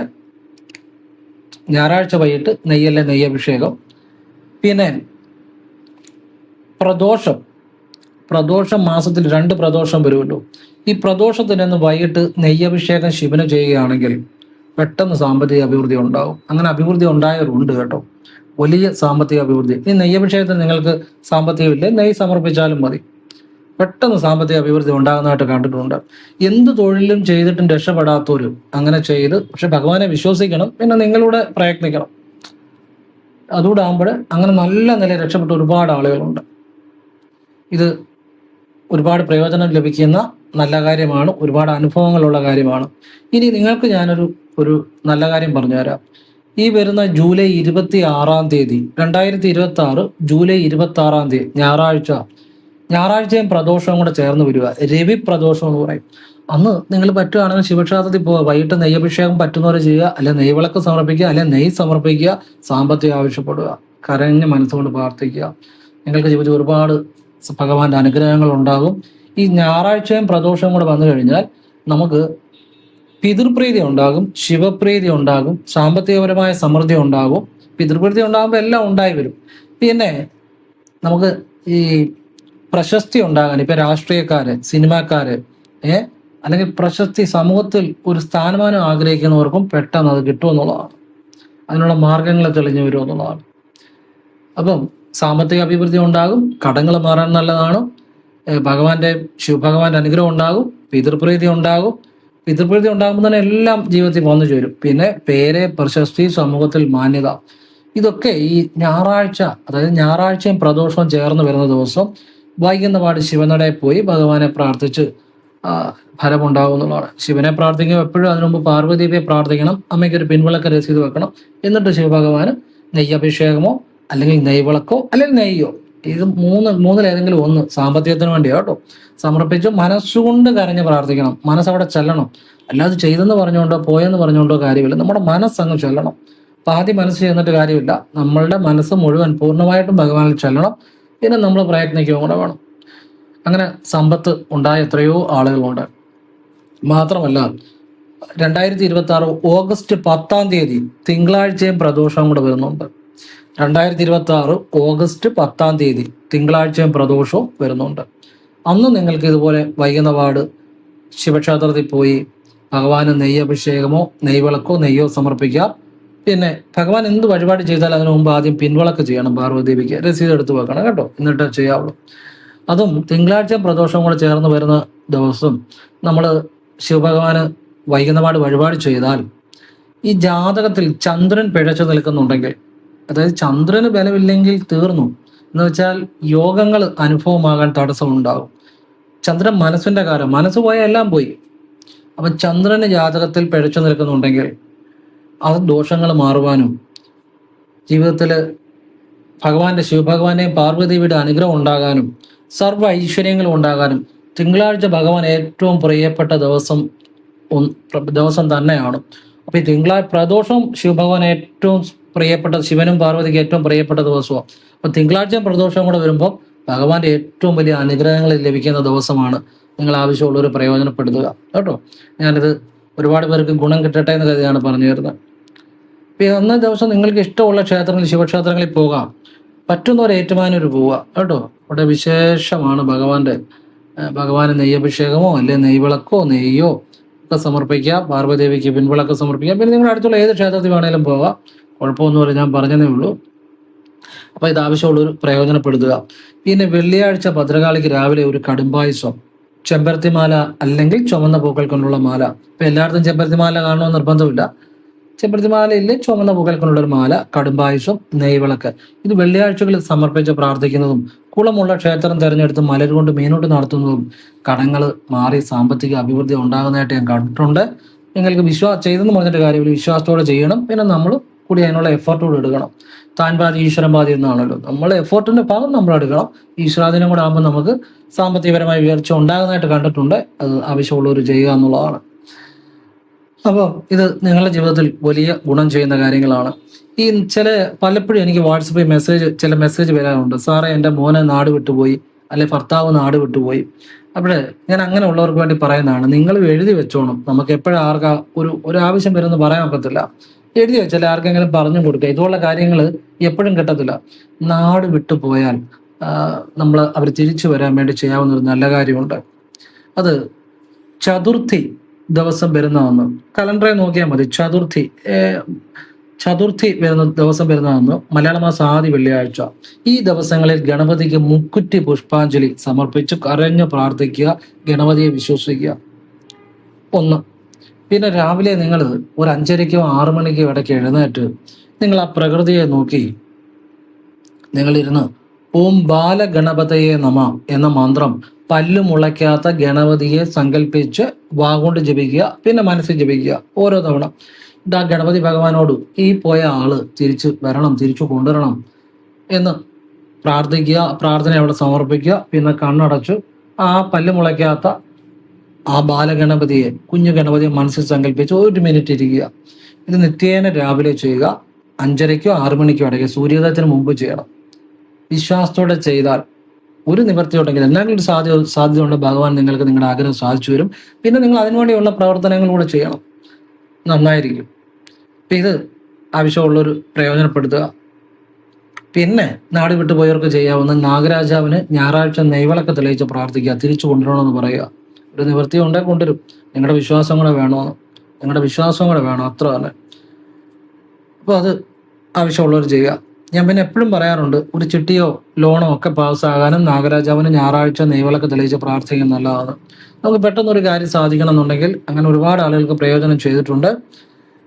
ഞായറാഴ്ച വൈകിട്ട് നെയ്യല്ലേ നെയ്യഭിഷേകം. പിന്നെ പ്രദോഷം മാസത്തിൽ 2 പ്രദോഷം വരുമല്ലോ. ഈ പ്രദോഷത്തിനൊന്ന് വൈകിട്ട് നെയ്യഭിഷേകം ശിവന് ചെയ്യുകയാണെങ്കിൽ പെട്ടെന്ന് സാമ്പത്തിക അഭിവൃദ്ധി ഉണ്ടാവും. അങ്ങനെ അഭിവൃദ്ധി ഉണ്ടായവരുണ്ട് കേട്ടോ, വലിയ സാമ്പത്തിക അഭിവൃദ്ധി. ഈ നെയ്യഭിഷേകത്തിന് നിങ്ങൾക്ക് സാമ്പത്തികമില്ലേ, നെയ്യ് സമർപ്പിച്ചാലും മതി, പെട്ടെന്ന് സാമ്പത്തിക അഭിവൃദ്ധി ഉണ്ടാകുന്നതായിട്ട് കണ്ടിട്ടുണ്ട്. എന്ത് തൊഴിലും ചെയ്തിട്ടും രക്ഷപ്പെടാത്തവരും അങ്ങനെ ചെയ്ത്, പക്ഷെ ഭഗവാനെ വിശ്വസിക്കണം, പിന്നെ നിങ്ങളുടെ പ്രയത്നിക്കണം. അതുകൂടെ ആകുമ്പോൾ അങ്ങനെ നല്ല നിലയിൽ രക്ഷപ്പെട്ട ഒരുപാട് ആളുകളുണ്ട്. ഇത് ഒരുപാട് പ്രയോജനം ലഭിക്കുന്ന നല്ല കാര്യമാണ്, ഒരുപാട് അനുഭവങ്ങളുള്ള കാര്യമാണ്. ഇനി നിങ്ങൾക്ക് ഞാനൊരു നല്ല കാര്യം പറഞ്ഞുതരാം. ഈ വരുന്ന ജൂലൈ 26-ാം തീയതി 2026 ജൂലൈ 26-ാം തീയതി ഞായറാഴ്ചയും പ്രദോഷവും കൂടെ ചേർന്ന് വരിക, രവി പ്രദോഷം എന്ന് പറയും. അന്ന് നിങ്ങൾ പറ്റുകയാണെങ്കിൽ ശിവക്ഷേത്രത്തിൽ പോവുക, വൈകിട്ട് നെയ്യഭിഷേകം പറ്റുന്നവർ ചെയ്യുക, അല്ലെ നെയ്വിളക്ക് സമർപ്പിക്കുക, അല്ലെ നെയ്യ് സമർപ്പിക്കുക, സാമ്പത്തികം ആവശ്യപ്പെടുക, കരഞ്ഞ് മനസ്സുകൊണ്ട് പ്രാർത്ഥിക്കുക. നിങ്ങൾക്ക് ജീവിതത്തിൽ ഒരുപാട് ഭഗവാന്റെ അനുഗ്രഹങ്ങൾ ഉണ്ടാകും. ഈ ഞായറാഴ്ചയും പ്രദോഷവും കൂടെ വന്നു കഴിഞ്ഞാൽ നമുക്ക് പിതൃപ്രീതി ഉണ്ടാകും, ശിവപ്രീതി ഉണ്ടാകും, സാമ്പത്തികപരമായ സമൃദ്ധി ഉണ്ടാകും. പിതൃപ്രീതി ഉണ്ടാകുമ്പോൾ എല്ലാം ഉണ്ടായി വരും. പിന്നെ നമുക്ക് ഈ പ്രശസ്തി ഉണ്ടാകാൻ, ഇപ്പം രാഷ്ട്രീയക്കാര്, സിനിമാക്കാര്, അല്ലെങ്കിൽ പ്രശസ്തി സമൂഹത്തിൽ ഒരു സ്ഥാനമാനം ആഗ്രഹിക്കുന്നവർക്കും പെട്ടെന്ന് അത് കിട്ടുമെന്നുള്ളതാണ്. അതിനുള്ള മാർഗങ്ങൾ തെളിഞ്ഞു വരുമെന്നുള്ളതാണ്. അപ്പം സാമ്പത്തിക അഭിവൃദ്ധി ഉണ്ടാകും, കടങ്ങൾ മാറാൻ നല്ലതാണ്, ശിവഭഗവാന്റെ അനുഗ്രഹം ഉണ്ടാകും, പിതൃപ്രീതി ഉണ്ടാകും. പിതൃപ്രീതി ഉണ്ടാകുമ്പോൾ തന്നെ എല്ലാം ജീവിതത്തിൽ വന്നു ചേരും. പിന്നെ പേര്, പ്രശസ്തി, സമൂഹത്തിൽ മാന്യത, ഇതൊക്കെ ഈ ഞായറാഴ്ച, അതായത് ഞായറാഴ്ചയും പ്രദോഷവും ചേർന്ന് വരുന്ന ദിവസം വൈകുന്ന പാട് ശിവനടയിൽ പോയി ഭഗവാനെ പ്രാർത്ഥിച്ച് ഫലമുണ്ടാകും എന്നുള്ളതാണ്. ശിവനെ പ്രാർത്ഥിക്കുമ്പോൾ എപ്പോഴും അതിനു മുമ്പ് പാർവ്വതീയെ പ്രാർത്ഥിക്കണം, അമ്മയ്ക്ക് ഒരു പിൻവിളക്ക് രസീത് വെക്കണം. എന്നിട്ട് ശിവഭഗവാന് നെയ്യഭിഷേകമോ അല്ലെങ്കിൽ നെയ്വിളക്കോ അല്ലെങ്കിൽ നെയ്യോ, ഇത് മൂന്നിലേതെങ്കിലും ഒന്ന് സാമ്പത്തികത്തിന് വേണ്ടിയോ കേട്ടോ സമർപ്പിച്ച് മനസ്സുകൊണ്ട് കരഞ്ഞ് പ്രാർത്ഥിക്കണം. മനസ്സവിടെ ചെല്ലണം. അല്ലാതെ ചെയ്തെന്ന് പറഞ്ഞുകൊണ്ടോ പോയെന്ന് പറഞ്ഞുകൊണ്ടോ കാര്യമില്ല, നമ്മുടെ മനസ്സങ്ങ് ചെല്ലണം. അപ്പം ആദ്യം മനസ്സ് ചെയ്യുന്നിട്ട് കാര്യമില്ല, നമ്മളുടെ മനസ്സ് മുഴുവൻ പൂർണ്ണമായിട്ടും ഭഗവാനിൽ ചെല്ലണം. പിന്നെ നമ്മൾ പ്രയത്നിക്കുകയും കൂടെ വേണം. അങ്ങനെ സമ്പത്ത് ഉണ്ടായ എത്രയോ ആളുകളുണ്ട്. മാത്രമല്ല 2026 ഓഗസ്റ്റ് 10-ാം തീയതി തിങ്കളാഴ്ചയും പ്രദോഷവും കൂടെ വരുന്നുണ്ട്. 2026 ഓഗസ്റ്റ് 10-ാം തീയതി തിങ്കളാഴ്ചയും പ്രദോഷവും വരുന്നുണ്ട്. അന്ന് നിങ്ങൾക്ക് ഇതുപോലെ വൈകുന്ന പാട് ശിവക്ഷേത്രത്തിൽ പോയി ഭഗവാന് നെയ്യഭിഷേകമോ നെയ്വിളക്കോ നെയ്യോ സമർപ്പിക്കാം. പിന്നെ ഭഗവാൻ എന്ത് വഴിപാട് ചെയ്താൽ അതിനു മുമ്പ് ആദ്യം പിൻവിളക്ക് ചെയ്യണം, പാർവ്വതീവിക്ക് രസീത് എടുത്ത് വെക്കണം കേട്ടോ, എന്നിട്ട് ചെയ്യാവുള്ളൂ. അതും തിങ്കളാഴ്ച പ്രദോഷവും കൂടെ ചേർന്ന് വരുന്ന ദിവസം നമ്മൾ ശിവഭഗവാന് വൈകുന്നപാട് വഴിപാട് ചെയ്താൽ, ഈ ജാതകത്തിൽ ചന്ദ്രൻ പിഴച്ചു നിൽക്കുന്നുണ്ടെങ്കിൽ, അതായത് ചന്ദ്രന് ബലമില്ലെങ്കിൽ തീർന്നു എന്ന് വെച്ചാൽ യോഗങ്ങൾ അനുഭവമാകാൻ തടസ്സമുണ്ടാകും. ചന്ദ്രൻ മനസ്സിന്റെ കാര്യം, മനസ്സ് പോയാൽ എല്ലാം പോയി. അപ്പം ചന്ദ്രന് ജാതകത്തിൽ പിഴച്ചു നിൽക്കുന്നുണ്ടെങ്കിൽ അത് ദോഷങ്ങൾ മാറുവാനും ജീവിതത്തിൽ ശിവഭഗവാന്റെയും പാർവ്വതീവിയുടെ അനുഗ്രഹം ഉണ്ടാകാനും സർവ്വ ഐശ്വര്യങ്ങളും ഉണ്ടാകാനും തിങ്കളാഴ്ച ഭഗവാൻ ഏറ്റവും പ്രിയപ്പെട്ട ദിവസം തന്നെയാണ്. അപ്പൊ ഈ പ്രദോഷം ശിവഭഗവാൻ ഏറ്റവും പ്രിയപ്പെട്ട, ശിവനും പാർവതിക്ക് ഏറ്റവും പ്രിയപ്പെട്ട ദിവസമാണ്. അപ്പൊ തിങ്കളാഴ്ചയും പ്രദോഷവും കൂടെ വരുമ്പോൾ ഭഗവാന്റെ ഏറ്റവും വലിയ അനുഗ്രഹങ്ങൾ ലഭിക്കുന്ന ദിവസമാണ്. നിങ്ങൾ ആവശ്യമുള്ളവർ പ്രയോജനപ്പെടുത്തുക കേട്ടോ. ഞാനിത് ഒരുപാട് പേർക്ക് ഗുണം കിട്ടട്ടെ എന്ന് കരുതിയാണ് പറഞ്ഞു തരുന്നത്. ഇപ്പം അന്നേ ദിവസം നിങ്ങൾക്ക് ഇഷ്ടമുള്ള ക്ഷേത്രങ്ങളിൽ, ശിവക്ഷേത്രങ്ങളിൽ പോകാം. പറ്റുന്നവർ ഏറ്റുമാനൂർ പോവുക കേട്ടോ. അവിടെ വിശേഷമാണ് ഭഗവാന് നെയ്യഭിഷേകമോ അല്ലെ നെയ്വിളക്കോ നെയ്യോ ഒക്കെ സമർപ്പിക്കുക. പാർവ്വദേവിക്ക് പിൻവിളക്ക് സമർപ്പിക്കുക. പിന്നെ നിങ്ങളുടെ അടുത്തുള്ള ഏത് ക്ഷേത്രത്തിൽ വേണേലും പോകാം, കുഴപ്പമൊന്നുമില്ല, ഞാൻ പറഞ്ഞതേ ഉള്ളൂ. അപ്പോൾ ഇത് ആവശ്യമുള്ളൊരു പ്രയോജനപ്പെടുത്തുക. പിന്നെ വെള്ളിയാഴ്ച ഭദ്രകാളിക്ക് രാവിലെ ഒരു കടുംപായസം, ചെമ്പരത്തിമാല അല്ലെങ്കിൽ ചുവന്ന പൂക്കൾ കൊണ്ടുള്ള മാല. ഇപ്പം എല്ലായിടത്തും ചെമ്പരത്തിമാല കാണണമെന്ന് നിർബന്ധമില്ല. ചെമ്പരത്തിമാലയിൽ ചുവന്ന പൂക്കൾ കൊണ്ടുള്ള ഒരു മാല, കടുംപായസം, നെയ്വിളക്ക്, ഇത് വെള്ളിയാഴ്ചകളിൽ സമർപ്പിച്ച് പ്രാർത്ഥിക്കുന്നതും കുളമുള്ള ക്ഷേത്രം തിരഞ്ഞെടുത്ത് മലർ കൊണ്ട് മീനോട്ട് നടത്തുന്നതും കടങ്ങൾ മാറി സാമ്പത്തിക അഭിവൃദ്ധി ഉണ്ടാകുന്നതായിട്ട് ഞാൻ കണ്ടിട്ടുണ്ട്. നിങ്ങൾക്ക് ചെയ്തെന്ന് പറഞ്ഞിട്ട് കാര്യമില്ല, വിശ്വാസത്തോടെ ചെയ്യണം. പിന്നെ നമ്മൾ കൂടി അതിനുള്ള എഫർട്ടോട് എടുക്കണം. താൻ പാതി ഈശ്വരൻ പാതി എന്നാണല്ലോ, നമ്മൾ എഫോർട്ടിന്റെ ഭാഗം നമ്മൾ എടുക്കണം. ഈശ്വരാധീനം കൂടെ ആകുമ്പോൾ നമുക്ക് സാമ്പത്തികപരമായ ഉയർച്ച ഉണ്ടാകുന്നതായിട്ട് കണ്ടിട്ടുണ്ട്. അത് ആവശ്യമുള്ളവർ ചെയ്യുക എന്നുള്ളതാണ്. അപ്പോൾ ഇത് നിങ്ങളുടെ ജീവിതത്തിൽ വലിയ ഗുണം ചെയ്യുന്ന കാര്യങ്ങളാണ്. ഈ പലപ്പോഴും എനിക്ക് വാട്സപ്പിൽ ചില മെസ്സേജ് വരാറുണ്ട്, സാറേ എൻ്റെ മോനെ നാട് വിട്ടുപോയി, അല്ലെ ഭർത്താവ് നാട് വിട്ടുപോയി. അവിടെ ഞാൻ അങ്ങനെ ഉള്ളവർക്ക് വേണ്ടി പറയുന്നതാണ്, നിങ്ങൾ എഴുതി വെച്ചോണം. നമുക്ക് എപ്പോഴും ഒരു ആവശ്യം വരുമെന്ന് പറയാൻ ഒക്കത്തില്ല. എഴുതി വെച്ചാൽ ആർക്കെങ്കിലും പറഞ്ഞു കൊടുക്കുക. ഇതുപോലുള്ള കാര്യങ്ങൾ എപ്പോഴും കിട്ടത്തില്ല. നാട് വിട്ടുപോയാൽ അവർ തിരിച്ചു വരാൻ വേണ്ടി ചെയ്യാവുന്ന ഒരു നല്ല കാര്യമുണ്ട്. അത് ചതുർത്ഥി ദിവസം വരുന്നതെന്ന് കലണ്ടറെ നോക്കിയാൽ മതി. ചതുർത്ഥി വരുന്ന ദിവസം വരുന്നതെന്ന് മലയാള മാസം ആദ്യ വെള്ളിയാഴ്ച. ഈ ദിവസങ്ങളിൽ ഗണപതിക്ക് മുക്കുറ്റി പുഷ്പാഞ്ജലി സമർപ്പിച്ച് കരഞ്ഞു പ്രാർത്ഥിക്കുക, ഗണപതിയെ വിശ്വസിക്കുക. ഒന്ന്. പിന്നെ രാവിലെ നിങ്ങൾ ഒരു 5:30-ക്കോ 6 മണിക്കോ ഇടയ്ക്ക് എഴുന്നേറ്റ് നിങ്ങൾ ആ പ്രകൃതിയെ നോക്കി നിങ്ങളിരുന്ന് ഓം ബാലഗണപതയെ നമ എന്ന മന്ത്രം പല്ലു മുളയ്ക്കാത്ത ഗണപതിയെ സങ്കല്പിച്ച് വാഗോണ്ട് ജപിക്കുക, പിന്നെ മനസ്സിൽ ജപിക്കുക ഓരോ തവണ. ആ ഗണപതി ഭഗവാനോട് ഈ പോയ ആള് തിരിച്ചു വരണം, തിരിച്ചു കൊണ്ടുവരണം എന്ന് പ്രാർത്ഥിക്കുക. പ്രാർത്ഥന അവിടെ സമർപ്പിക്കുക. പിന്നെ കണ്ണടച്ചു ആ പല്ലു മുളയ്ക്കാത്ത ആ ബാലഗണപതിയെ, കുഞ്ഞു ഗണപതിയെ മനസ്സിൽ സങ്കല്പിച്ച് 1 മിനിറ്റ് ഇരിക്കുക. ഇത് നിത്യേന രാവിലെ ചെയ്യുക. 5:30-ക്കോ 6 മണിക്കോ ഇടയ്ക്ക് സൂര്യോദയത്തിന് മുമ്പ് ചെയ്യണം. വിശ്വാസത്തോടെ ചെയ്താൽ ഒരു നിവൃത്തിയോടെങ്കിൽ എന്തെങ്കിലും ഒരു സാധ്യത ഉണ്ട്, ഭഗവാൻ നിങ്ങൾക്ക് നിങ്ങളുടെ ആഗ്രഹം സാധിച്ചു വരും. പിന്നെ നിങ്ങൾ അതിനുവേണ്ടിയുള്ള പ്രവർത്തനങ്ങളൂടെ ചെയ്യണം, നന്നായിരിക്കും. അപ്പം ഇത് ആവശ്യമുള്ളൊരു പ്രയോജനപ്പെടുത്തുക. പിന്നെ നാട് വിട്ടുപോയവർക്ക് ചെയ്യാവുന്ന നാഗരാജാവിന് ഞായറാഴ്ച നെയ്വിളക്ക് തെളിയിച്ച് പ്രാർത്ഥിക്കുക, തിരിച്ചു കൊണ്ടുവരണമെന്ന് പറയുക. ഒരു നിവൃത്തി ഉണ്ടെങ്കിൽ കൊണ്ടുവരും. നിങ്ങളുടെ വിശ്വാസം കൂടെ വേണം, അത്ര തന്നെ. അപ്പോൾ അത് ആവശ്യമുള്ളവർ ചെയ്യുക. ഞാൻ പിന്നെ എപ്പോഴും പറയാറുണ്ട്, ഒരു ചിട്ടിയോ ലോണോ ഒക്കെ പാസ്സാകാനും നാഗരാജാവിന് ഞായറാഴ്ച നെയ്വിളക്ക് തെളിയിച്ച് പ്രാർത്ഥിക്കുന്നത് നല്ലതാണ്. നമുക്ക് പെട്ടെന്നൊരു കാര്യം സാധിക്കണം എന്നുണ്ടെങ്കിൽ അങ്ങനെ ഒരുപാട് ആളുകൾക്ക് പ്രയോജനം ചെയ്തിട്ടുണ്ട്.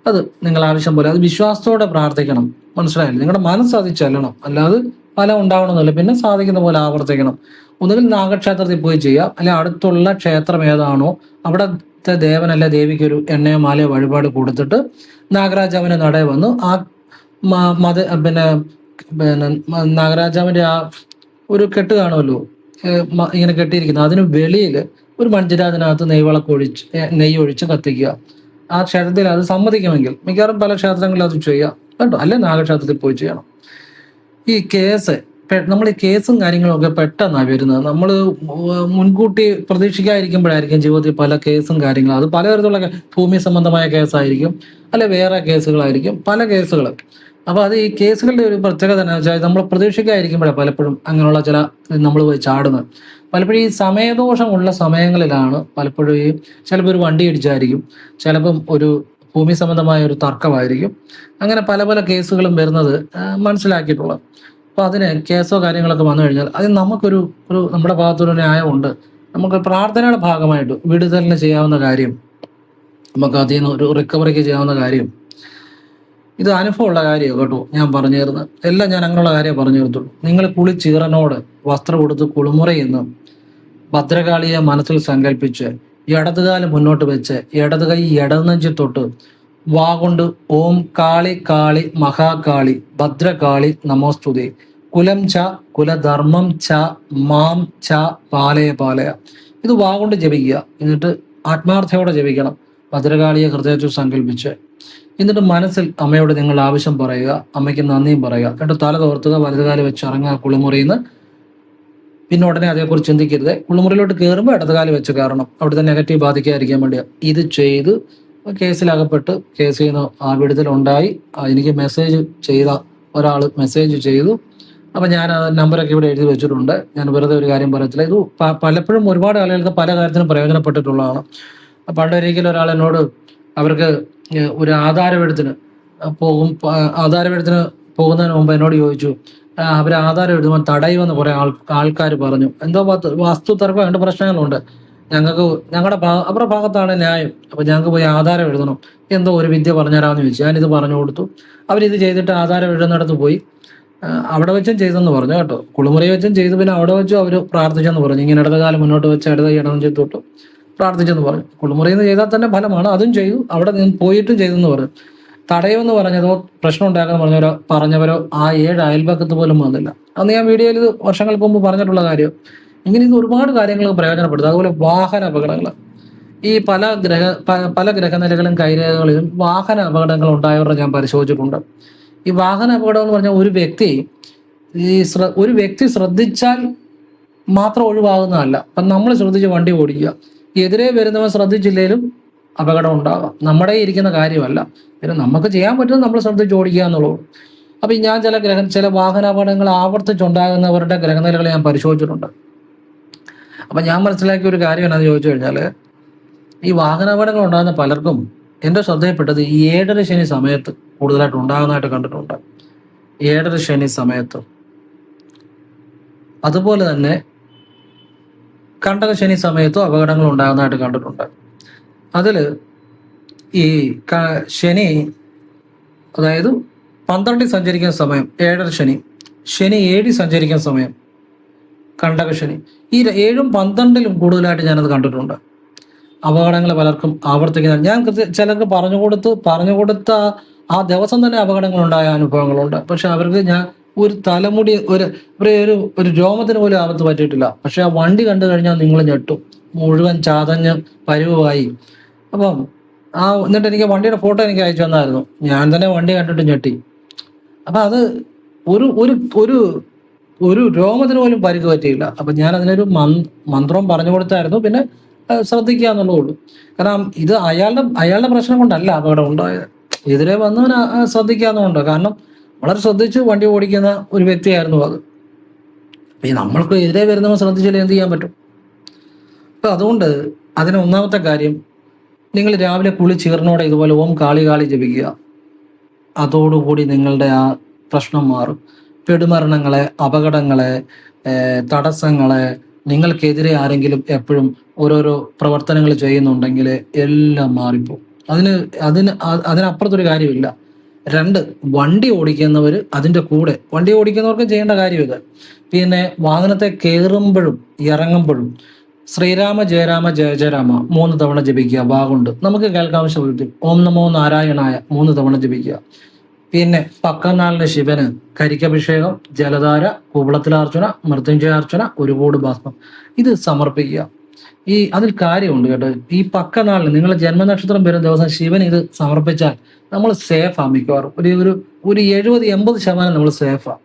അത് നിങ്ങൾ ആവശ്യം പോലെ അത് വിശ്വാസത്തോടെ പ്രാർത്ഥിക്കണം. മനസ്സിലായില്ല, നിങ്ങളുടെ മനസ്സ് അത് ചെല്ലണം, അല്ലാതെ ഫലം ഉണ്ടാവണമെന്നില്ല. പിന്നെ സാധിക്കുന്ന പോലെ ആവർത്തിക്കണം. ഒന്നുകിൽ നാഗക്ഷേത്രത്തിൽ പോയി ചെയ്യാം, അല്ലെ അടുത്തുള്ള ക്ഷേത്രം ഏതാണോ അവിടത്തെ ദേവനല്ല ദേവിക്ക് ഒരു എണ്ണയോ മാലയോ വഴിപാട് കൊടുത്തിട്ട് നാഗരാജാവിന്റെ നടയിൽ വന്ന് ആ പിന്നെ നാഗരാജാവിന്റെ ആ ഒരു കെട്ട് കാണുമല്ലോ, ഇങ്ങനെ കെട്ടിയിരിക്കുന്നത്, അതിന് വെളിയിൽ ഒരു മൺചിരാതിനകത്ത് നെയ്യ് ഒഴിച്ച് കത്തിക്കുക. ആ ക്ഷേത്രത്തിൽ അത് സമ്മതിക്കുമെങ്കിൽ, മിക്കവാറും പല ക്ഷേത്രങ്ങളിലും അത് ചെയ്യാം കേട്ടോ, അല്ലെ നാഗക്ഷേത്രത്തിൽ പോയി ചെയ്യണം. ഈ നമ്മൾ ഈ കേസും കാര്യങ്ങളും ഒക്കെ പെട്ടെന്നാണ് വരുന്നത്. നമ്മൾ മുൻകൂട്ടി പ്രതീക്ഷിക്കാതിരിക്കുമ്പോഴായിരിക്കും ജീവിതത്തിൽ പല കേസും കാര്യങ്ങളും. അത് പലതരത്തിലുള്ള ഭൂമി സംബന്ധമായ കേസായിരിക്കും, അല്ലെ വേറെ കേസുകളായിരിക്കും, പല കേസുകൾ. അപ്പോൾ അത് ഈ കേസുകളുടെ ഒരു പ്രത്യേകത എന്ന് വെച്ചാൽ നമ്മൾ പ്രതീക്ഷിക്കാതിരിക്കുമ്പോഴാണ് പലപ്പോഴും അങ്ങനെയുള്ള നമ്മൾ പോയി ചാടുന്നത്. പലപ്പോഴും ഈ സമയദോഷമുള്ള സമയങ്ങളിലാണ് പലപ്പോഴും ചിലപ്പോൾ ഒരു വണ്ടി ഇടിച്ചായിരിക്കും, ചിലപ്പം ഒരു ഭൂമി സംബന്ധമായ ഒരു തർക്കമായിരിക്കും. അങ്ങനെ പല പല കേസുകളും വരുന്നത് മനസ്സിലാക്കിയിട്ടുള്ളത്. അപ്പോൾ അതിന് കേസോ കാര്യങ്ങളൊക്കെ വന്നു കഴിഞ്ഞാൽ അതിന് നമുക്കൊരു നമ്മുടെ ഭാഗത്തൊരു ന്യായമുണ്ട്. നമുക്ക് പ്രാർത്ഥനയുടെ ഭാഗമായിട്ട് വിടുതലിന് ചെയ്യാവുന്ന കാര്യം, നമുക്ക് അതിൽ നിന്ന് ഒരു റിക്കവറിക്ക് ചെയ്യാവുന്ന കാര്യം, ഇത് അനുഭവമുള്ള കാര്യമാണ് കേട്ടോ ഞാൻ പറഞ്ഞു തരുന്നത്. എല്ലാം ഞാൻ അങ്ങനെയുള്ള കാര്യം പറഞ്ഞു തരത്തുള്ളൂ. നിങ്ങൾ കുളിച്ചീറനോട് വസ്ത്രം കൊടുത്ത് കുളിമുറയെന്ന് ഭദ്രകാളിയെ മനസ്സിൽ സങ്കല്പിച്ച് ഇടതുകാലം മുന്നോട്ട് വെച്ച് ഇടത് കൈ ഇടനെഞ്ചി തൊട്ട് വാഗൊണ്ട് ഓം കാളി കാളി മഹാകാളി ഭദ്രകാളി നമോസ്തുതേ കുലം ച കുലധർമ്മം ച മാം ച പാലയ പാലയ, ഇത് വാഗൊണ്ട് ജപിക്കുക. എന്നിട്ട് ആത്മാർത്ഥയോടെ ജപിക്കണം, ഭദ്രകാളിയെ ഹൃദയത്തിൽ സങ്കല്പിച്ച്. എന്നിട്ട് മനസ്സിൽ അമ്മയോട് നിങ്ങൾ ആവശ്യം പറയുക, അമ്മയ്ക്ക് നന്ദിയും പറയുക. എന്നിട്ട് തല തോർത്തുക, വലതുകാലം വെച്ച് ഇറങ്ങുക കുളിമുറിയിൽ. പിന്നെ ഉടനെ അതേക്കുറിച്ച് ചിന്തിക്കരുത്. കുളിമുറിയിലോട്ട് കയറുമ്പോൾ ഇടതുകാലം വെച്ച് കയറണം, അവിടുത്തെ നെഗറ്റീവ് ബാധിക്കാതിരിക്കാൻ വേണ്ടിയാണ്. ഇത് ചെയ്ത് കേസിലകപ്പെട്ട് കേസിൽ നിന്ന് ആ വിടുതലുണ്ടായി. എനിക്ക് മെസ്സേജ് ചെയ്ത ഒരാൾ മെസ്സേജ് ചെയ്തു. അപ്പം ഞാൻ ആ നമ്പറൊക്കെ ഇവിടെ എഴുതി വെച്ചിട്ടുണ്ട്. ഞാൻ വെറുതെ ഒരു കാര്യം പറയത്തില്ല. ഇത് പലപ്പോഴും ഒരുപാട് ആളുകൾക്ക് പല കാര്യത്തിനും പ്രയോജനപ്പെട്ടിട്ടുള്ളതാണ്. പണ്ടൊരിക്കലും ഒരാൾ എന്നോട് അവർക്ക് ഒരു ആധാരമെഴുത്തിന് പോകുന്നതിന് മുമ്പ് എന്നോട് ചോദിച്ചു, അവർ ആധാരം എഴുതുമ്പോൾ തടയുമെന്ന് കുറെ ആൾക്കാർ പറഞ്ഞു. എന്തോ വസ്തു തർക്കം രണ്ട് പ്രശ്നങ്ങളുണ്ട്. ഞങ്ങൾക്ക് അവരുടെ ഭാഗത്താണ് ന്യായം. അപ്പൊ ഞങ്ങൾക്ക് പോയി ആധാരം എഴുതണം, എന്തോ ഒരു വിദ്യ പറഞ്ഞുതരാമെന്ന് ചോദിച്ചു. ഞാനിത് പറഞ്ഞു കൊടുത്തു. അവരിത് ചെയ്തിട്ട് ആധാരം എഴുതുന്നിടത്ത് പോയി അവിടെ വെച്ചും ചെയ്തെന്ന് പറഞ്ഞു കേട്ടോ. കുളിമുറി വെച്ചും ചെയ്തു. പിന്നെ അവിടെ വെച്ചും അവർ പ്രാർത്ഥിച്ചെന്ന് പറഞ്ഞു. ഇങ്ങനെ ഇടത് കാലം മുന്നോട്ട് വെച്ച് ഇടത് ഇടം ചെയ്തിട്ട് പ്രാർത്ഥിച്ചെന്ന് പറഞ്ഞു. കുളിമുറിയിൽ നിന്ന് ചെയ്താൽ തന്നെ ഫലമാണ്. അതും ചെയ്തു. അവിടെ നിന്ന് പോയിട്ടും ചെയ്തെന്ന് പറഞ്ഞു. തടയുമെന്ന് പറഞ്ഞതോ പ്രശ്നം ഉണ്ടാക്കുമെന്ന് പറഞ്ഞവരോ ആ 7 അയൽപക്കത്ത് പോലും വന്നില്ല. അന്ന് ഞാൻ വീഡിയോയിൽ ഇത് വർഷങ്ങൾക്ക് മുമ്പ് പറഞ്ഞിട്ടുള്ള കാര്യം. ഇങ്ങനെ ഇത് ഒരുപാട് കാര്യങ്ങൾക്ക് പ്രയോജനപ്പെടുത്തും. അതുപോലെ വാഹന അപകടങ്ങൾ, ഈ പല ഗ്രഹനിലകളും കൈരേഖകളിലും വാഹന അപകടങ്ങൾ ഉണ്ടായവരുടെ ഞാൻ പരിശോധിച്ചിട്ടുണ്ട്. ഈ വാഹന അപകടം എന്ന് പറഞ്ഞാൽ ഒരു വ്യക്തി ശ്രദ്ധിച്ചാൽ മാത്രം ഒഴിവാകുന്നതല്ല. അപ്പം നമ്മൾ ശ്രദ്ധിച്ച് വണ്ടി ഓടിക്കുക. എതിരെ വരുന്നവൻ ശ്രദ്ധിച്ചില്ലെങ്കിലും അപകടം ഉണ്ടാകാം. നമ്മുടെ ഇരിക്കുന്ന കാര്യമല്ല. പിന്നെ നമുക്ക് ചെയ്യാൻ പറ്റുന്നത് നമ്മൾ ശ്രദ്ധിച്ച് ഓടിക്കുക എന്നുള്ളൂ. അപ്പം ഞാൻ ചില വാഹനാപകടങ്ങൾ ആവർത്തിച്ചുണ്ടാകുന്നവരുടെ ഗ്രഹനിലകൾ ഞാൻ പരിശോധിച്ചിട്ടുണ്ട്. അപ്പം ഞാൻ മനസ്സിലാക്കിയ ഒരു കാര്യം എന്നാന്ന് ചോദിച്ചു കഴിഞ്ഞാൽ, ഈ വാഹനാപകടങ്ങൾ ഉണ്ടാകുന്ന പലർക്കും എൻ്റെ ശ്രദ്ധയിൽപ്പെട്ടത് ഈ 7:30 ശനി സമയത്ത് കൂടുതലായിട്ട് ഉണ്ടാകുന്നതായിട്ട് കണ്ടിട്ടുണ്ട്. 7:30 ശനി സമയത്ത്. അതുപോലെ തന്നെ കണ്ടക ശനി സമയത്തും അപകടങ്ങൾ ഉണ്ടാകുന്നതായിട്ട് കണ്ടിട്ടുണ്ട്. അതിൽ ഈ ശനി, അതായത് 12 സഞ്ചരിക്കുന്ന സമയം 7:30 ശനി 7 സഞ്ചരിക്കുന്ന സമയം കണ്ടക ശനി. ഈ 7ഉം 12ലും കൂടുതലായിട്ട് ഞാനത് കണ്ടിട്ടുണ്ട്. അപകടങ്ങൾ പലർക്കും ആവർത്തിക്കുന്ന ഞാൻ ചിലർക്ക് പറഞ്ഞു കൊടുത്ത ആ ദിവസം തന്നെ അപകടങ്ങൾ ഉണ്ടായ അനുഭവങ്ങളുണ്ട്. പക്ഷെ അവർക്ക് ഞാൻ ഒരു തലമുടി ഒരു രോമത്തിന് പോലും ആപത്ത് പറ്റിയിട്ടില്ല. പക്ഷെ ആ വണ്ടി കണ്ടു കഴിഞ്ഞാൽ നിങ്ങൾ ഞെട്ടും. മുഴുവൻ ചാതഞ്ഞ് പരുവായി. അപ്പം എന്നിട്ട് എനിക്ക് വണ്ടിയുടെ ഫോട്ടോ എനിക്ക് അയച്ചു തന്നായിരുന്നു. ഞാൻ തന്നെ വണ്ടി കണ്ടിട്ട് ഞെട്ടി. അപ്പൊ അത് ഒരു ഒരു ഒരു രോമത്തിന് പോലും പരിക്ക് പറ്റിയില്ല. അപ്പൊ ഞാൻ അതിനൊരു മന്ത്രം പറഞ്ഞു കൊടുത്തായിരുന്നു. പിന്നെ ശ്രദ്ധിക്കുക എന്നുള്ളൂ. കാരണം ഇത് അയാളുടെ പ്രശ്നം കൊണ്ടല്ല അപകടം ഉണ്ടായത്. എതിരെ വന്നവൻ ശ്രദ്ധിക്കാന്നുണ്ട്. കാരണം വളരെ ശ്രദ്ധിച്ച് വണ്ടി ഓടിക്കുന്ന ഒരു വ്യക്തിയായിരുന്നു അത്. ഈ നമ്മൾക്ക് എതിരെ വരുന്നവൻ ശ്രദ്ധിച്ചാൽ എന്ത് ചെയ്യാൻ പറ്റും? അപ്പൊ അതുകൊണ്ട് അതിന് ഒന്നാമത്തെ കാര്യം, നിങ്ങൾ രാവിലെ ചീർണോടെ ഇതുപോലെ ഓം കാളി കാളി ജപിക്കുക. അതോടുകൂടി നിങ്ങളുടെ ആ പ്രശ്നം മാറും. പെടുമരണങ്ങളെ, അപകടങ്ങളെ, തടസ്സങ്ങളെ, നിങ്ങൾക്കെതിരെ ആരെങ്കിലും എപ്പോഴും ഓരോരോ പ്രവർത്തനങ്ങൾ ചെയ്യുന്നുണ്ടെങ്കിൽ എല്ലാം മാറിപ്പോകും. അതിനപ്പുറത്തൊരു കാര്യമില്ല. 2, വണ്ടി ഓടിക്കുന്നവർ അതിൻ്റെ കൂടെ, വണ്ടി ഓടിക്കുന്നവർക്കും ചെയ്യേണ്ട കാര്യം ഇത്. പിന്നെ വാഹനത്തെ കയറുമ്പോഴും ഇറങ്ങുമ്പോഴും ശ്രീരാമ ജയരാമ ജയ ജയരാമ 3 തവണ ജപിക്കുക. വാഗുണ്ട് നമുക്ക് കേൾക്കാവശ്യത്തിൽ ഓം നമോ നാരായണായ 3 തവണ ജപിക്കുക. പിന്നെ പക്കനാളിന് ശിവന് കരിക്കഭിഷേകം, ജലധാര, കൂവളത്തിലാർച്ചന, മൃത്യുഞ്ജയാർച്ചന, ഒരു കൂട് ഭസ്മം ഇത് സമർപ്പിക്കുക. അതിൽ കാര്യമുണ്ട് കേട്ടോ. ഈ പക്കനാളിന് നിങ്ങളുടെ ജന്മനക്ഷത്രം വരുന്ന ദിവസം ശിവൻ ഇത് സമർപ്പിച്ചാൽ നമ്മൾ സേഫാ. മിക്കവാറും ഒരു 70-80% നമ്മൾ സേഫാ.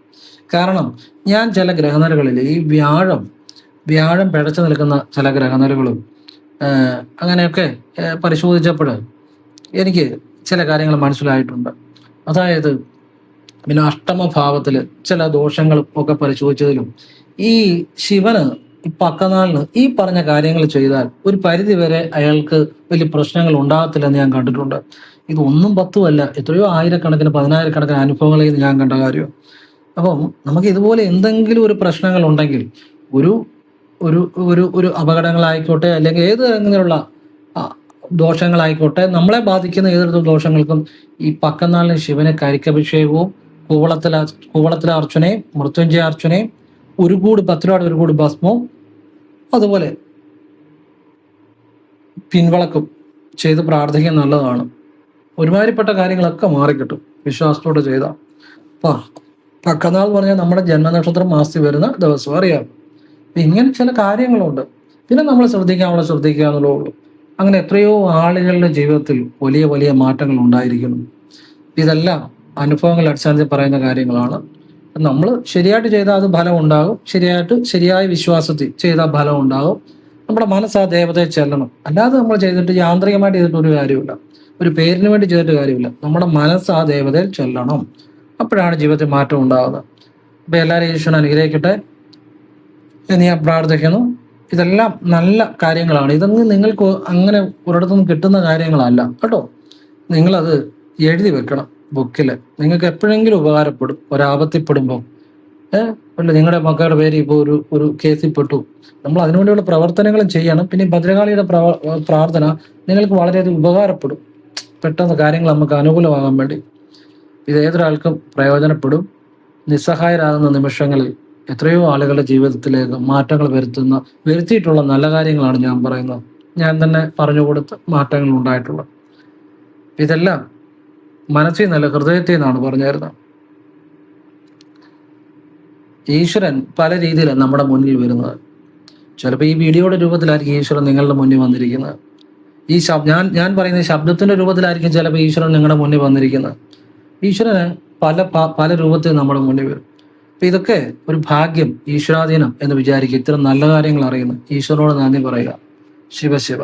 കാരണം ഞാൻ ചില ഗ്രഹനിലകളിൽ ഈ വ്യാഴം പിഴച്ചു നിൽക്കുന്ന ചില ഗ്രഹനിലകളും അങ്ങനെയൊക്കെ പരിശോധിച്ചപ്പോൾ എനിക്ക് ചില കാര്യങ്ങൾ മനസ്സിലായിട്ടുണ്ട്. അതായത് പിന്നെ അഷ്ടമഭാവത്തിൽ ചില ദോഷങ്ങളും ഒക്കെ പരിശോധിച്ചതിലും ഈ ശിവന് ഈ പക്കനാളിന് ഈ പറഞ്ഞ കാര്യങ്ങൾ ചെയ്താൽ ഒരു പരിധി വരെ അയാൾക്ക് വലിയ പ്രശ്നങ്ങൾ ഉണ്ടാകത്തില്ലെന്ന് ഞാൻ കണ്ടിട്ടുണ്ട്. ഇത് 1ഉം 10ഉം അല്ല, എത്രയോ ആയിരക്കണക്കിന് 10,000-കണക്കിന് അനുഭവങ്ങളിൽ ഞാൻ കണ്ട കാര്യം. അപ്പം നമുക്ക് ഇതുപോലെ എന്തെങ്കിലും ഒരു പ്രശ്നങ്ങൾ ഉണ്ടെങ്കിൽ ഒരു ഒരു ഒരു ഒരു അപകടങ്ങളായിക്കോട്ടെ, അല്ലെങ്കിൽ ഏത് തരത്തിലുള്ള ദോഷങ്ങളായിക്കോട്ടെ, നമ്മളെ ബാധിക്കുന്ന ഏതൊരു ദോഷങ്ങൾക്കും ഈ പക്കനാളിന് ശിവന് കരിക്കഭിഷേകവും കൂവളത്തിലെ അർച്ചനയും മൃത്യുഞ്ജയ അർച്ചനയും ഒരു കൂട് 10 രൂപയുടെ ഒരു കൂട് ഭസ്മവും അതുപോലെ പിൻവളക്കും ചെയ്ത് പ്രാർത്ഥിക്കുന്നത് നല്ലതാണ്. ഒരുമാതിരിപ്പെട്ട കാര്യങ്ങളൊക്കെ മാറിക്കിട്ടും വിശ്വാസത്തോടെ ചെയ്താൽ. പക്കനാൾ എന്ന് പറഞ്ഞാൽ നമ്മുടെ ജന്മനക്ഷത്രം മാസത്തിൽ വരുന്ന ദിവസം അറിയാം. ഇങ്ങനെ ചില കാര്യങ്ങളുണ്ട്. പിന്നെ നമ്മൾ ശ്രദ്ധിക്കുക എന്നുള്ളൂ. അങ്ങനെ എത്രയോ ആളുകളുടെ ജീവിതത്തിൽ വലിയ വലിയ മാറ്റങ്ങൾ ഉണ്ടായിരിക്കുന്നു. ഇതെല്ലാം അനുഭവങ്ങളുടെ അടിസ്ഥാനത്തിൽ പറയുന്ന കാര്യങ്ങളാണ്. നമ്മൾ ശരിയായിട്ട് ചെയ്താൽ അത് ഫലം ഉണ്ടാകും. ശരിയായ വിശ്വാസത്തിൽ ചെയ്താൽ ഫലം ഉണ്ടാകും. നമ്മുടെ മനസ്സ് ആ ദേവതയെ ചെല്ലണം. അല്ലാതെ നമ്മൾ ചെയ്തിട്ട് യാന്ത്രികമായിട്ട് ചെയ്തിട്ട് ഒരു കാര്യമില്ല. ഒരു പേരിന് വേണ്ടി ചെയ്തിട്ട് കാര്യമില്ല. നമ്മുടെ മനസ്സ് ആ ദേവതയിൽ ചെല്ലണം. അപ്പോഴാണ് ജീവിതത്തിൽ മാറ്റം ഉണ്ടാകുന്നത്. അപ്പം എല്ലാവരും ഈശ്വരൻ അനുഗ്രഹിക്കട്ടെ എന്ന് ഞാൻ പ്രാർത്ഥിക്കുന്നു. ഇതെല്ലാം നല്ല കാര്യങ്ങളാണ്. ഇതൊന്നും നിങ്ങൾക്ക് അങ്ങനെ ഒരിടത്തുനിന്ന് കിട്ടുന്ന കാര്യങ്ങളല്ല കേട്ടോ. നിങ്ങളത് എഴുതി വെക്കണം ബുക്കിൽ. നിങ്ങൾക്ക് എപ്പോഴെങ്കിലും ഉപകാരപ്പെടും. ഒരാപത്തിപ്പെടുമ്പോൾ അല്ല നിങ്ങളുടെ മക്കളുടെ പേര് ഇപ്പോൾ ഒരു കേസിൽ പെട്ടു, നമ്മൾ അതിനുവേണ്ടിയുള്ള പ്രവർത്തനങ്ങളും ചെയ്യണം. പിന്നെ ഈ ഭദ്രകാളിയുടെ പ്രാർത്ഥന നിങ്ങൾക്ക് വളരെയധികം ഉപകാരപ്പെടും. പെട്ടെന്ന് കാര്യങ്ങൾ നമുക്ക് അനുകൂലമാകാൻ വേണ്ടി ഇത് ഏതൊരാൾക്കും പ്രയോജനപ്പെടും. നിസ്സഹായരാകുന്ന നിമിഷങ്ങളിൽ എത്രയോ ആളുകളുടെ ജീവിതത്തിലേക്ക് മാറ്റങ്ങൾ വരുത്തിയിട്ടുള്ള നല്ല കാര്യങ്ങളാണ് ഞാൻ പറയുന്നത്. ഞാൻ തന്നെ പറഞ്ഞു കൊടുത്ത് മാറ്റങ്ങൾ ഉണ്ടായിട്ടുള്ളത്. ഇതെല്ലാം മനസ്സിൽ നല്ല ഹൃദയത്തിൽ നിന്നാണ് പറഞ്ഞു തരുന്നത്. ഈശ്വരൻ പല രീതിയിലാണ് നമ്മുടെ മുന്നിൽ വരുന്നത്. ചിലപ്പോൾ ഈ വീഡിയോയുടെ രൂപത്തിലായിരിക്കും ഈശ്വരൻ നിങ്ങളുടെ മുന്നിൽ വന്നിരിക്കുന്നത്. ഞാൻ പറയുന്ന ശബ്ദത്തിന്റെ രൂപത്തിലായിരിക്കും ചിലപ്പോൾ ഈശ്വരൻ നിങ്ങളുടെ മുന്നിൽ വന്നിരിക്കുന്നത്. ഈശ്വരന് പല രൂപത്തിൽ നമ്മുടെ മുന്നിൽ വരും. അപ്പൊ ഇതൊക്കെ ഒരു ഭാഗ്യം, ഈശ്വരാധീനം എന്ന് വിചാരിക്കുക. ഇത്തരം നല്ല കാര്യങ്ങൾ അറിയുന്നു. ഈശ്വരനോട് നന്ദി പറയുക. ശിവ ശിവ.